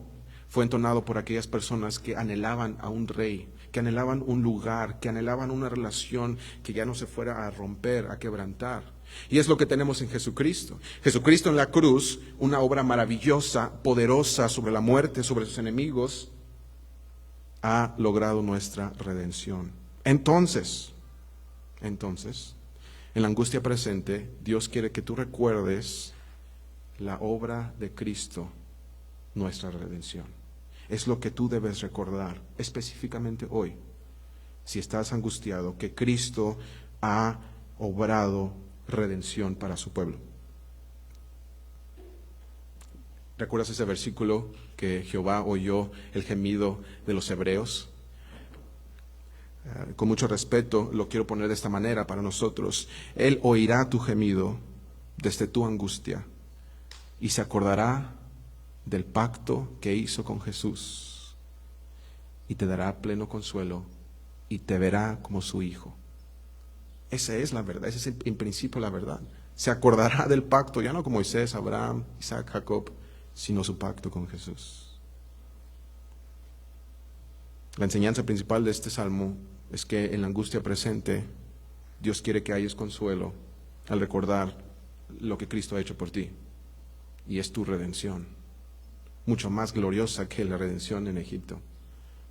fue entonado por aquellas personas que anhelaban a un rey, que anhelaban un lugar, que anhelaban una relación que ya no se fuera a romper, a quebrantar. Y es lo que tenemos en Jesucristo. Jesucristo en la cruz, una obra maravillosa, poderosa sobre la muerte, sobre sus enemigos, ha logrado nuestra redención. Entonces, en la angustia presente, Dios quiere que tú recuerdes la obra de Cristo, nuestra redención. Es lo que tú debes recordar específicamente hoy, si estás angustiado, que Cristo ha obrado redención para su pueblo. ¿Recuerdas ese versículo que Jehová oyó el gemido de los hebreos? Con mucho respeto lo quiero poner de esta manera para nosotros. Él oirá tu gemido desde tu angustia y se acordará del pacto que hizo con Jesús y te dará pleno consuelo y te verá como su hijo. Esa es la verdad, esa es en principio la verdad. Se acordará del pacto, ya no como Moisés, Abraham, Isaac, Jacob, sino su pacto con Jesús. La enseñanza principal de este salmo es que en la angustia presente Dios quiere que hayas consuelo al recordar lo que Cristo ha hecho por ti, y es tu redención, mucho más gloriosa que la redención en Egipto,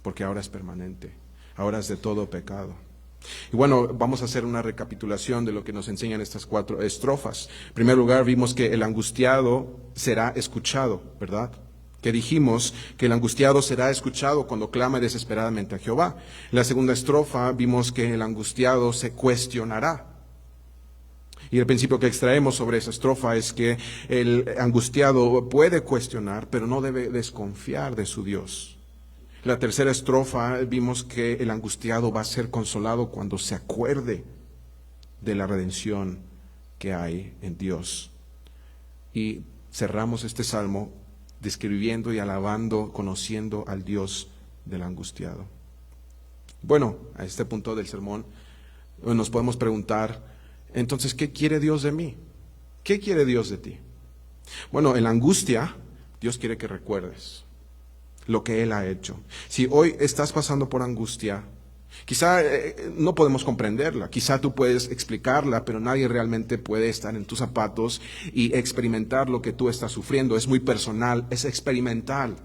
porque ahora es permanente, ahora es de todo pecado. Y bueno, vamos a hacer una recapitulación de lo que nos enseñan estas 4 estrofas. En primer lugar, vimos que el angustiado será escuchado, ¿verdad? Que dijimos que el angustiado será escuchado cuando clama desesperadamente a Jehová. En la segunda estrofa vimos que el angustiado se cuestionará. Y el principio que extraemos sobre esa estrofa es que el angustiado puede cuestionar, pero no debe desconfiar de su Dios. En la tercera estrofa vimos que el angustiado va a ser consolado cuando se acuerde de la redención que hay en Dios. Y cerramos este salmo describiendo y alabando, conociendo al Dios del angustiado. Bueno, a este punto del sermón nos podemos preguntar, entonces, ¿qué quiere Dios de mí? ¿Qué quiere Dios de ti? Bueno, en la angustia, Dios quiere que recuerdes. lo que Él ha hecho. Si hoy estás pasando por angustia, quizá no podemos comprenderla, quizá tú puedes explicarla, pero nadie realmente puede estar en tus zapatos y experimentar lo que tú estás sufriendo. Es muy personal, es experimental.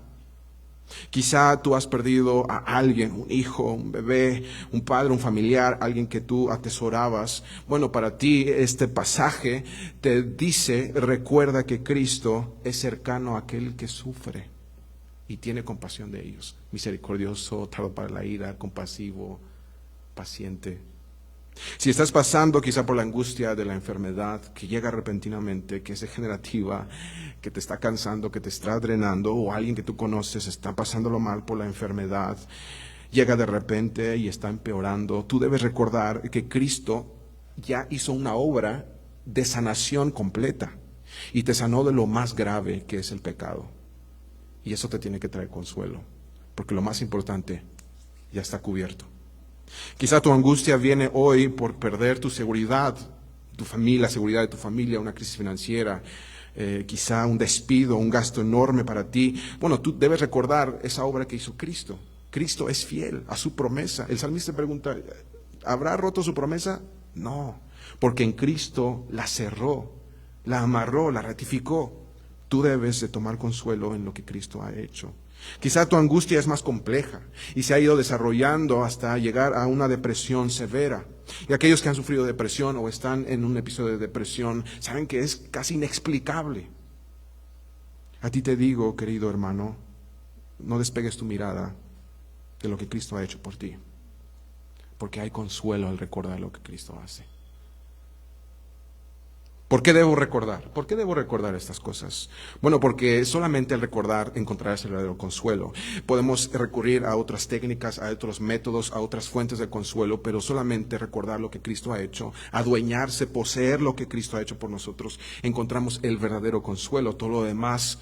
Quizá tú has perdido a alguien, un hijo, un bebé, un padre, un familiar, alguien que tú atesorabas. Bueno, para ti este pasaje te dice, recuerda que Cristo es cercano a aquel que sufre y tiene compasión de ellos. Misericordioso, tardo para la ira, compasivo, paciente. Si estás pasando quizá por la angustia de la enfermedad que llega repentinamente, que es degenerativa, que te está cansando, que te está drenando, o alguien que tú conoces está pasándolo mal por la enfermedad, llega de repente y está empeorando, tú debes recordar que Cristo ya hizo una obra de sanación completa y te sanó de lo más grave que es el pecado. Y eso te tiene que traer consuelo, porque lo más importante ya está cubierto. Quizá tu angustia viene hoy por perder tu seguridad, tu familia, la seguridad de tu familia, una crisis financiera, quizá un despido, un gasto enorme para ti. Bueno, tú debes recordar esa obra que hizo Cristo. Cristo es fiel a su promesa. El salmista pregunta, ¿habrá roto su promesa? No, porque en Cristo la cerró, la amarró, la ratificó. Tú debes de tomar consuelo en lo que Cristo ha hecho. Quizá tu angustia es más compleja y se ha ido desarrollando hasta llegar a una depresión severa. Y aquellos que han sufrido depresión o están en un episodio de depresión saben que es casi inexplicable. A ti te digo, querido hermano, no despegues tu mirada de lo que Cristo ha hecho por ti, porque hay consuelo al recordar lo que Cristo hace. ¿Por qué debo recordar? ¿Por qué debo recordar estas cosas? Bueno, porque solamente al recordar encontrarás el verdadero consuelo. Podemos recurrir a otras técnicas, a otros métodos, a otras fuentes de consuelo, pero solamente recordar lo que Cristo ha hecho, adueñarse, poseer lo que Cristo ha hecho por nosotros, encontramos el verdadero consuelo. Todo lo demás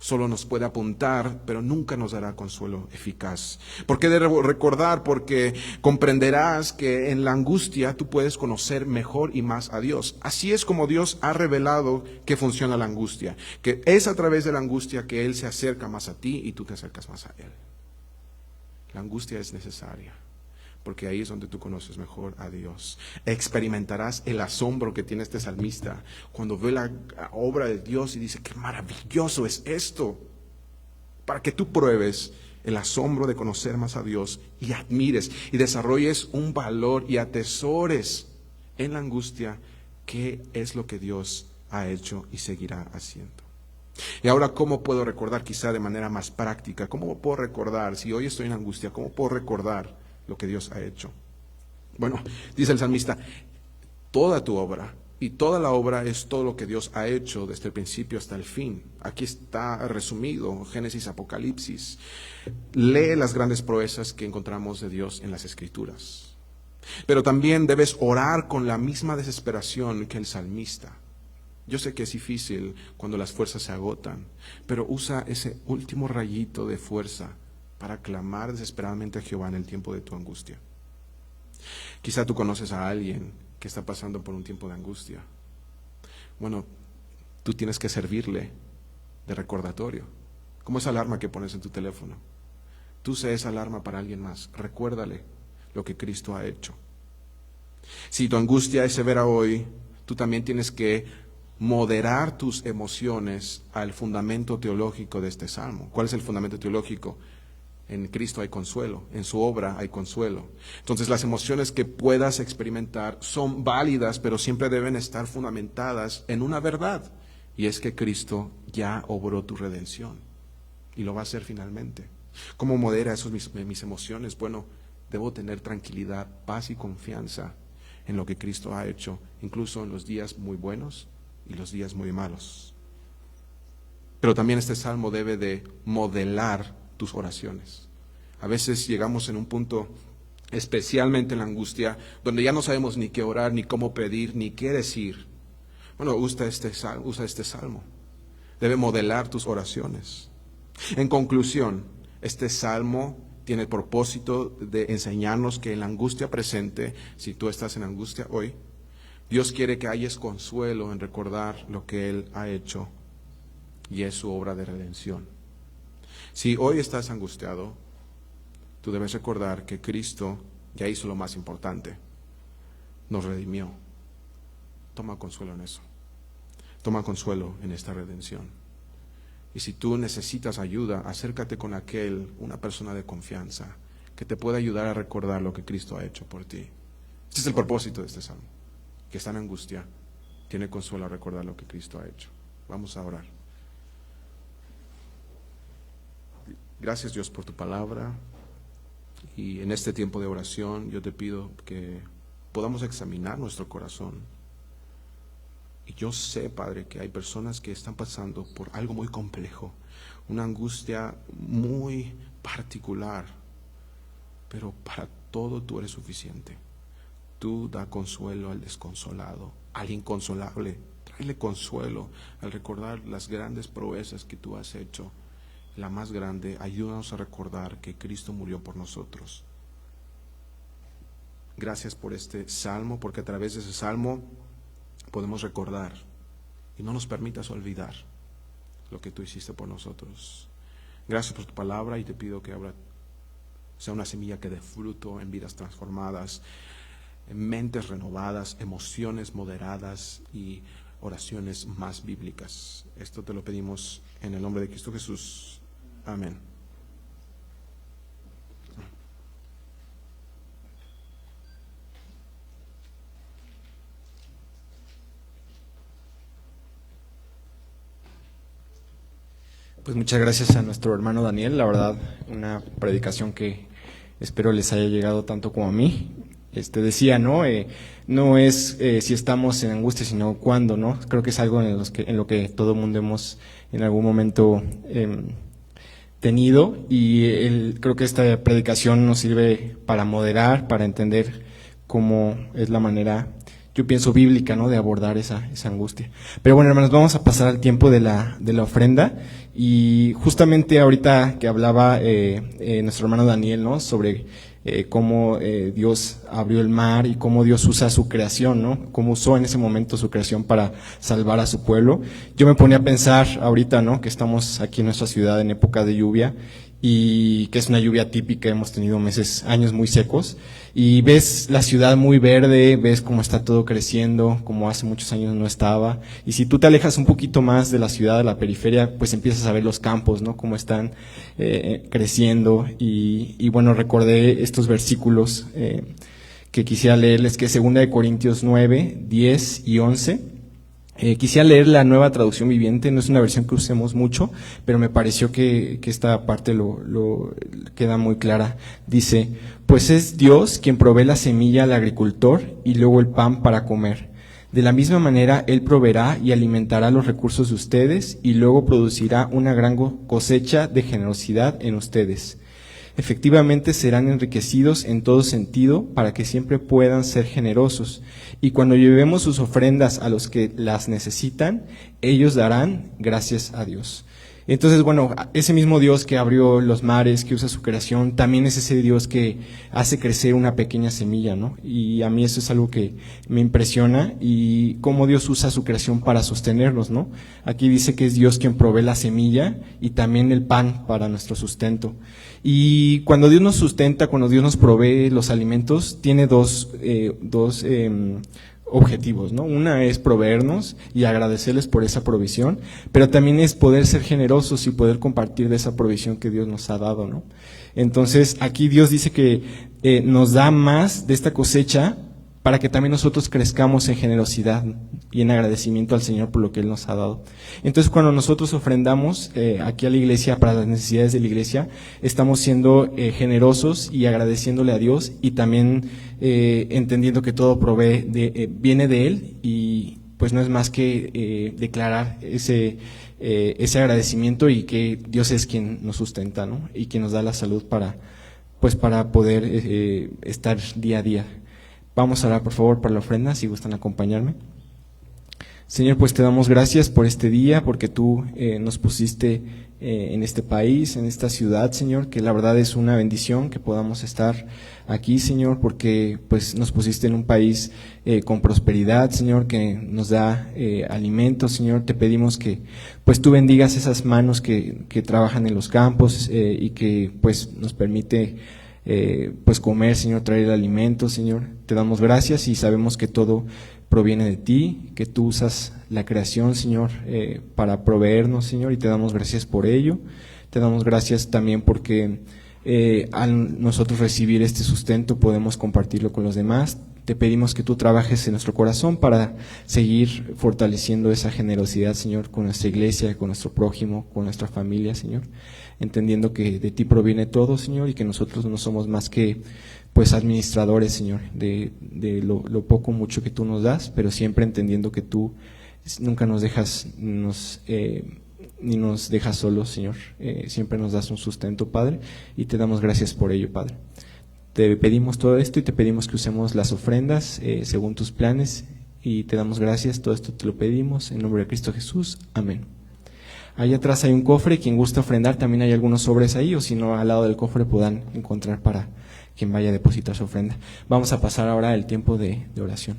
solo nos puede apuntar, pero nunca nos dará consuelo eficaz. ¿Por qué debo recordar? Porque comprenderás que en la angustia tú puedes conocer mejor y más a Dios. Así es como Dios ha revelado que funciona la angustia, que es a través de la angustia que Él se acerca más a ti y tú te acercas más a Él. La angustia es necesaria, porque ahí es donde tú conoces mejor a Dios. Experimentarás el asombro que tiene este salmista cuando ve la obra de Dios y dice, qué maravilloso es esto. Para que tú pruebes el asombro de conocer más a Dios y admires y desarrolles un valor y atesores en la angustia qué es lo que Dios ha hecho y seguirá haciendo. Y ahora, ¿cómo puedo recordar quizá de manera más práctica? ¿Cómo puedo recordar? Si hoy estoy en angustia, ¿cómo puedo recordar lo que Dios ha hecho? Bueno, dice el salmista, toda tu obra, y toda la obra es todo lo que Dios ha hecho desde el principio hasta el fin. Aquí está resumido, Génesis, Apocalipsis. Lee las grandes proezas que encontramos de Dios en las Escrituras. Pero también debes orar con la misma desesperación que el salmista. Yo sé que es difícil cuando las fuerzas se agotan, pero usa ese último rayito de fuerza para clamar desesperadamente a Jehová en el tiempo de tu angustia. Quizá tú conoces a alguien que está pasando por un tiempo de angustia. Bueno, tú tienes que servirle de recordatorio, como esa alarma que pones en tu teléfono. Tú sé esa alarma para alguien más. Recuérdale lo que Cristo ha hecho. Si tu angustia es severa hoy, tú también tienes que moderar tus emociones al fundamento teológico de este salmo. ¿Cuál es el fundamento teológico? En Cristo hay consuelo, en su obra hay consuelo. Entonces las emociones que puedas experimentar son válidas, pero siempre deben estar fundamentadas en una verdad, y es que Cristo ya obró tu redención y lo va a hacer finalmente. ¿Cómo modera eso mis emociones? Bueno, debo tener tranquilidad, paz y confianza en lo que Cristo ha hecho, incluso en los días muy buenos y los días muy malos. Pero también este salmo debe de modelar tus oraciones. A veces llegamos en un punto, especialmente en la angustia, donde ya no sabemos ni qué orar, ni cómo pedir, ni qué decir. Bueno, usa este salmo. Debe modelar tus oraciones. En conclusión, este salmo tiene el propósito de enseñarnos que en la angustia presente, si tú estás en angustia hoy, Dios quiere que hayas consuelo en recordar lo que Él ha hecho y es su obra de redención. Si hoy estás angustiado, tú debes recordar que Cristo ya hizo lo más importante, nos redimió. Toma consuelo en eso. Toma consuelo en esta redención. Y si tú necesitas ayuda, acércate con una persona de confianza, que te pueda ayudar a recordar lo que Cristo ha hecho por ti. Este es el propósito de este salmo, que está en angustia, tiene consuelo a recordar lo que Cristo ha hecho. Vamos a orar. Gracias, Dios, por tu palabra, y en este tiempo de oración yo te pido que podamos examinar nuestro corazón. Y yo sé, Padre, que hay personas que están pasando por algo muy complejo, una angustia muy particular, pero para todo tú eres suficiente. Tú da consuelo al desconsolado, al inconsolable. Tráele consuelo al recordar las grandes proezas que tú has hecho. La más grande, ayúdanos a recordar que Cristo murió por nosotros. Gracias por este salmo, porque a través de ese salmo podemos recordar, y no nos permitas olvidar lo que tú hiciste por nosotros. Gracias por tu palabra, y te pido que ahora sea una semilla que dé fruto en vidas transformadas, en mentes renovadas, emociones moderadas y oraciones más bíblicas. Esto te lo pedimos en el nombre de Cristo Jesús. Amén. Pues muchas gracias a nuestro hermano Daniel, la verdad, una predicación que espero les haya llegado tanto como a mí. Decía, ¿no? No es si estamos en angustia, sino cuándo, ¿no? Creo que es algo en lo que todo el mundo hemos en algún momento tenido, y creo que esta predicación nos sirve para moderar, para entender cómo es la manera, yo pienso, bíblica, ¿no?, de abordar esa angustia. Pero bueno, hermanos, vamos a pasar al tiempo de la ofrenda, y justamente ahorita que hablaba nuestro hermano Daniel, ¿no?, sobre cómo Dios abrió el mar y cómo Dios usa su creación, ¿no?, cómo usó en ese momento su creación para salvar a su pueblo. Yo me ponía a pensar ahorita, ¿no?, que estamos aquí en nuestra ciudad en época de lluvia, y que es una lluvia típica, hemos tenido años muy secos, y ves la ciudad muy verde, ves cómo está todo creciendo, como hace muchos años no estaba, y si tú te alejas un poquito más de la ciudad, de la periferia, pues empiezas a ver los campos, ¿no?, cómo están creciendo, y bueno, recordé estos versículos que quisiera leerles, que es 2 Corintios 9, 10 y 11. Quisiera leer la Nueva Traducción Viviente, no es una versión que usemos mucho, pero me pareció que esta parte lo queda muy clara. Dice: pues es Dios quien provee la semilla al agricultor y luego el pan para comer. De la misma manera, Él proveerá y alimentará los recursos de ustedes y luego producirá una gran cosecha de generosidad en ustedes. Efectivamente serán enriquecidos en todo sentido para que siempre puedan ser generosos, y cuando llevemos sus ofrendas a los que las necesitan, ellos darán gracias a Dios. Entonces, bueno, ese mismo Dios que abrió los mares, que usa su creación, también es ese Dios que hace crecer una pequeña semilla, ¿no? Y a mí eso es algo que me impresiona, y cómo Dios usa su creación para sostenernos, ¿no? Aquí dice que es Dios quien provee la semilla y también el pan para nuestro sustento. Y cuando Dios nos sustenta, cuando Dios nos provee los alimentos, tiene dos objetivos, ¿no? Una es proveernos y agradecerles por esa provisión, pero también es poder ser generosos y poder compartir de esa provisión que Dios nos ha dado, ¿no? Entonces, aquí Dios dice que nos da más de esta cosecha para que también nosotros crezcamos en generosidad y en agradecimiento al Señor por lo que Él nos ha dado. Entonces, cuando nosotros ofrendamos aquí a la iglesia para las necesidades de la iglesia, estamos siendo generosos y agradeciéndole a Dios, y también entendiendo que todo viene de Él, y pues no es más que declarar ese agradecimiento, y que Dios es quien nos sustenta, ¿no?, y quien nos da la salud para poder estar día a día. Vamos a orar, por favor, para la ofrenda, si gustan acompañarme. Señor, pues te damos gracias por este día, porque tú nos pusiste en este país, en esta ciudad, Señor, que la verdad es una bendición que podamos estar aquí, Señor, porque pues nos pusiste en un país con prosperidad, Señor, que nos da alimentos, Señor. Te pedimos que pues tú bendigas esas manos que trabajan en los campos y que pues nos permite pues comer, Señor, traer el alimento, Señor. Te damos gracias y sabemos que todo proviene de ti, que tú usas la creación, Señor, para proveernos, Señor, y te damos gracias por ello. Te damos gracias también porque al nosotros recibir este sustento podemos compartirlo con los demás. Te pedimos que tú trabajes en nuestro corazón para seguir fortaleciendo esa generosidad, Señor, con nuestra iglesia, con nuestro prójimo, con nuestra familia, Señor, entendiendo que de ti proviene todo, Señor, y que nosotros no somos más que pues administradores, Señor, de lo poco mucho que tú nos das, pero siempre entendiendo que tú nunca nos dejas ni nos dejas solos, Señor. Siempre nos das un sustento, Padre, y te damos gracias por ello, Padre. Te pedimos todo esto y te pedimos que usemos las ofrendas según tus planes, y te damos gracias. Todo esto te lo pedimos en nombre de Cristo Jesús. Amén. Allá atrás hay un cofre, quien gusta ofrendar, también hay algunos sobres ahí, o si no, al lado del cofre puedan encontrar para quien vaya a depositar su ofrenda. Vamos a pasar ahora el tiempo de oración.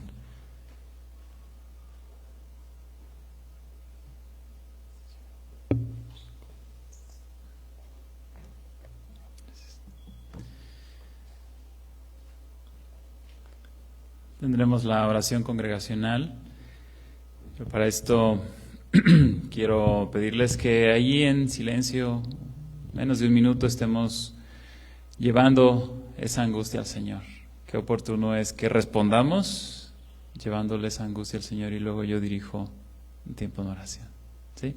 Tendremos la oración congregacional, pero para esto quiero pedirles que allí en silencio, menos de un minuto, estemos llevando esa angustia al Señor. Qué oportuno es que respondamos llevándole esa angustia al Señor, y luego yo dirijo un tiempo de oración. ¿Sí?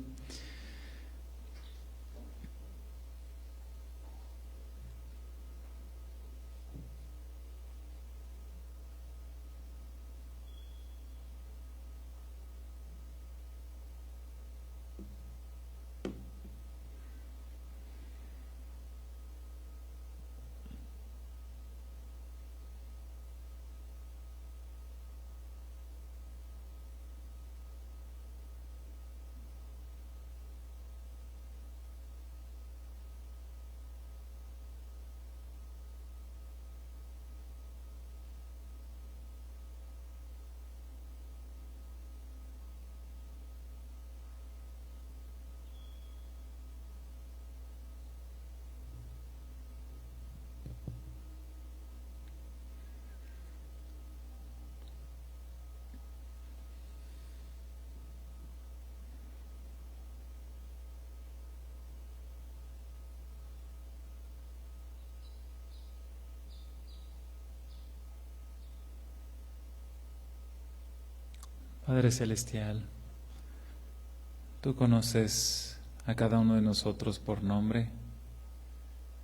Padre Celestial, tú conoces a cada uno de nosotros por nombre.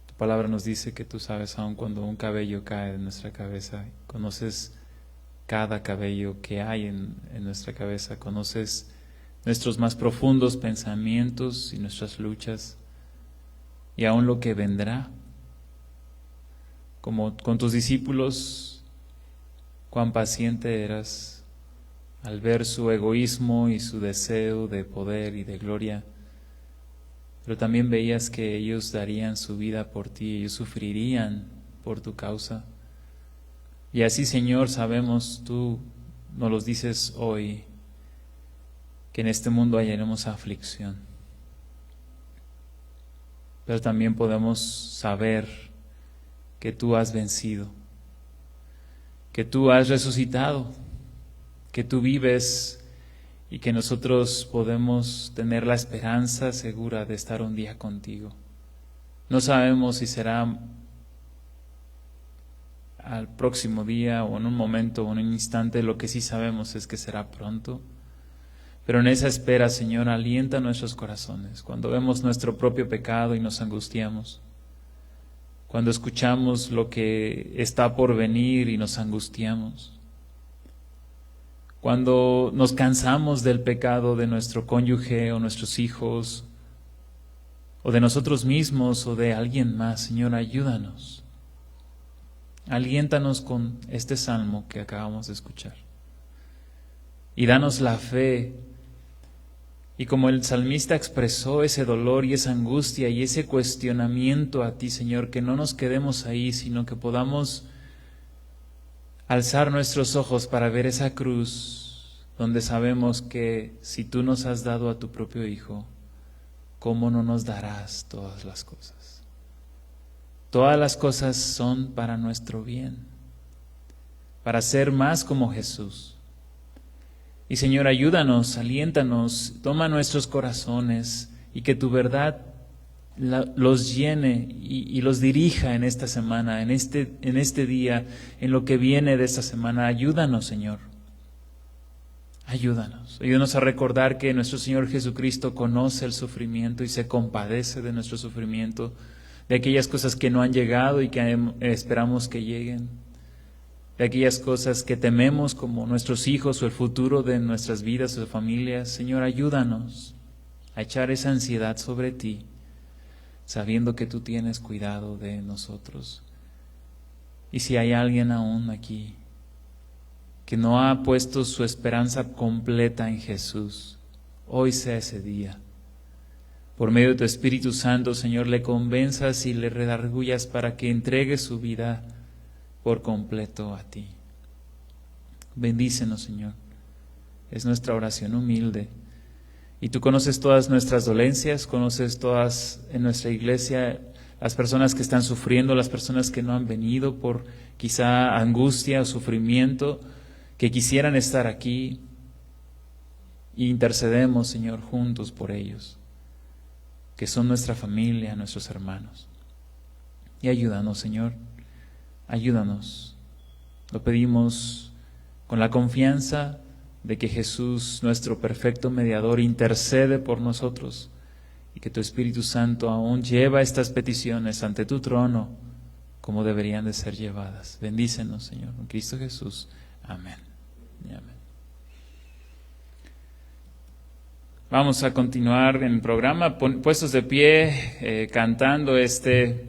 Tu palabra nos dice que tú sabes aun cuando un cabello cae de nuestra cabeza. Conoces cada cabello que hay en nuestra cabeza. Conoces nuestros más profundos pensamientos y nuestras luchas, y aun lo que vendrá. Como con tus discípulos, cuán paciente eras al ver su egoísmo y su deseo de poder y de gloria, pero también veías que ellos darían su vida por ti, ellos sufrirían por tu causa. Y así, Señor, sabemos, tú nos los dices hoy, que en este mundo hallaremos aflicción, pero también podemos saber que tú has vencido, que tú has resucitado, que tú vives, y que nosotros podemos tener la esperanza segura de estar un día contigo. No sabemos si será al próximo día o en un momento o en un instante. Lo que sí sabemos es que será pronto. Pero en esa espera, Señor, alienta nuestros corazones. Cuando vemos nuestro propio pecado y nos angustiamos, cuando escuchamos lo que está por venir y nos angustiamos, cuando nos cansamos del pecado de nuestro cónyuge o nuestros hijos, o de nosotros mismos o de alguien más, Señor, ayúdanos. Aliéntanos con este salmo que acabamos de escuchar. y danos la fe. Y como el salmista expresó ese dolor y esa angustia y ese cuestionamiento a ti, Señor, que no nos quedemos ahí, sino que podamos alzar nuestros ojos para ver esa cruz, donde sabemos que si tú nos has dado a tu propio Hijo, ¿cómo no nos darás todas las cosas? Todas las cosas son para nuestro bien, para ser más como Jesús. Y Señor, ayúdanos, aliéntanos, toma nuestros corazones y que tu verdad los llene y los dirija en esta semana, en este día, en lo que viene de esta semana. Ayúdanos, Señor. Ayúdanos a recordar que nuestro Señor Jesucristo conoce el sufrimiento y se compadece de nuestro sufrimiento, de aquellas cosas que no han llegado y que esperamos que lleguen, de aquellas cosas que tememos como nuestros hijos o el futuro de nuestras vidas o familias. Señor, ayúdanos a echar esa ansiedad sobre ti, sabiendo que tú tienes cuidado de nosotros. Y si hay alguien aún aquí que no ha puesto su esperanza completa en Jesús, hoy sea ese día. Por medio de tu Espíritu Santo, Señor, le convenzas y le redargullas para que entregue su vida por completo a ti. Bendícenos, Señor. Es nuestra oración humilde. Y tú conoces todas nuestras dolencias, conoces todas en nuestra iglesia, las personas que están sufriendo, las personas que no han venido por quizá angustia o sufrimiento, que quisieran estar aquí. E intercedemos, Señor, juntos por ellos, que son nuestra familia, nuestros hermanos. Y ayúdanos, Señor, ayúdanos. Lo pedimos con la confianza de que Jesús, nuestro perfecto mediador, intercede por nosotros y que tu Espíritu Santo aún lleva estas peticiones ante tu trono como deberían de ser llevadas. Bendícenos, Señor, en Cristo Jesús. Amén. Y amén. Vamos a continuar en el programa, puestos de pie, cantando este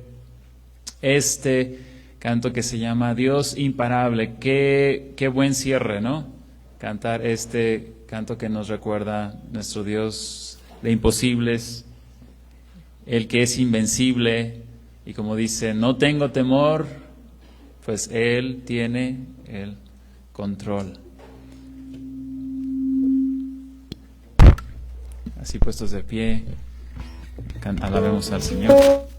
canto que se llama Dios imparable. Qué buen cierre, ¿no? Cantar este canto que nos recuerda nuestro Dios de imposibles, el que es invencible, y como dice, no tengo temor, pues Él tiene el control. Así puestos de pie, alabemos al Señor.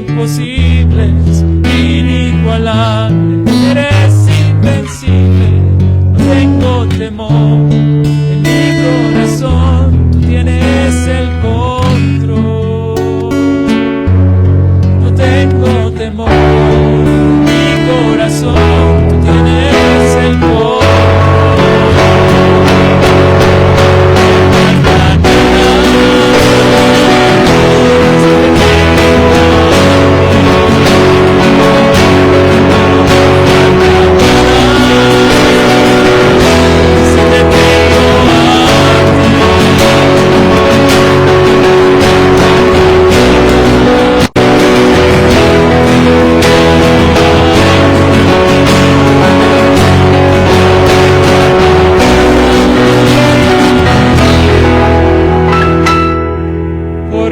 imposibles, inigualables, eres invencible, no tengo temor, en mi corazón tú tienes el control, no tengo temor, en mi corazón tú tienes el control.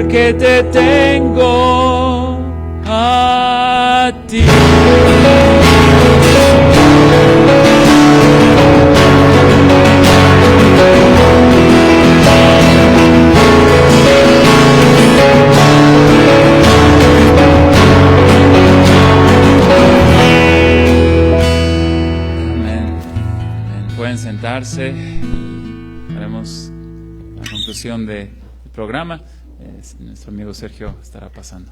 Que te tengo a ti. Amén. Pueden sentarse. Haremos la conclusión del programa. Nuestro amigo Sergio estará pasando.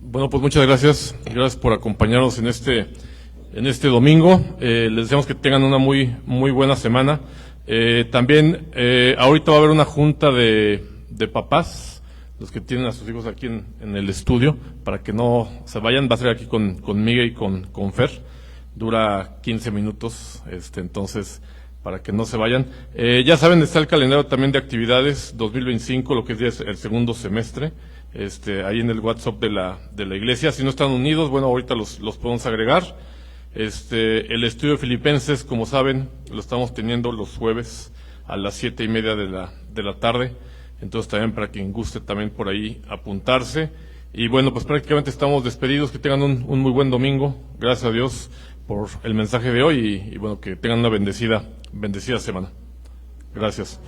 Bueno, pues muchas gracias. Gracias por acompañarnos en este domingo. Les deseamos que tengan una muy buena semana. También ahorita va a haber una junta de papás, los que tienen a sus hijos aquí en el estudio, para que no se vayan. Va a ser aquí con Miguel y con Fer. Dura 15 minutos, entonces, para que no se vayan. Ya saben, está el calendario también de actividades 2025, lo que es el segundo semestre, ahí en el WhatsApp de la iglesia. Si no están unidos, bueno, ahorita los podemos agregar. El estudio de Filipenses, como saben, lo estamos teniendo los jueves a las 7:30 de la tarde. Entonces también para quien guste también por ahí apuntarse. Y bueno, pues prácticamente estamos despedidos. Que tengan un muy buen domingo. Gracias a Dios por el mensaje de hoy y bueno, que tengan una bendecida semana. Gracias.